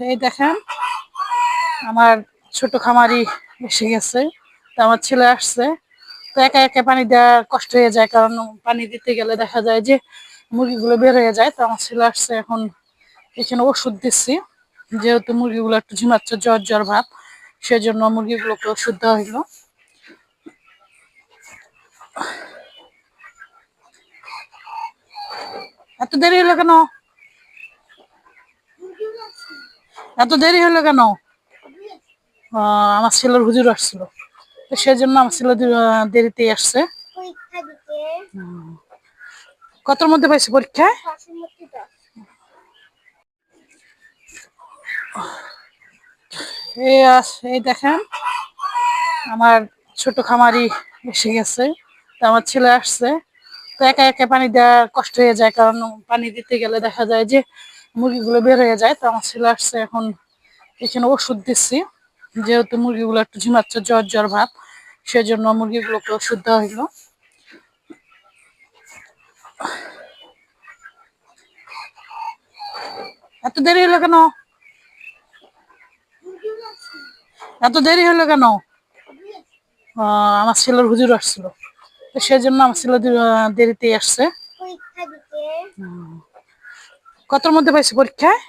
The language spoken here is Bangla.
এই দেখেন আমার ছোট খামারি এসে গেছে। তো আমার ছেলে আসছে। তো একা একা পানি দেওয়া কষ্ট হয়ে যায়, কারণ পানি দিতে গেলে দেখা যায় যে মুরগিগুলো বের হয়ে যায়। তো আমার ছেলে আসছে, এখন এখানে ওষুধ দিচ্ছি, যেহেতু মুরগিগুলো একটু ঝিমাচ্ছে, জ্বর জ্বর ভাব, সেজন্য মুরগিগুলোকে ওষুধ দেওয়া হইলো। এত দেরি হলো কেন? এত দেরি হলো কেন? আমার ছেলের হুজুর আসছিল, তো সেজন্য আমার ছেলে দেরিতেই আসছে। কতর মধ্যে পাইছে পরীক্ষায়? এই দেখেন আমার ছোট খামারি এসে গেছে। তো আমার ছেলে আসছে। তো একা একা পানি দেওয়া কষ্ট হয়ে যায়, কারণ পানি দিতে গেলে দেখা যায় যে মুরগিগুলো বের হয়ে যায়। তো আমার ছেলে আসছে, এখন এখানে ওষুধ দিচ্ছি, যেহেতু মুরগিগুলো একটু ঝিমাচ্ছে, জ্বর জ্বর ভাব, সেজন্য মুরগিগুলোকে ওষুধ দেওয়া হইলো। এত দেরি হলো কেন? এত দেরি হলো কেন? আমার ছেলের হুজুর আসছিল, তো সেজন্য আমার ছেলে দেরিতেই আসছে। কতর মধ্যে পাইছে পরীক্ষায়?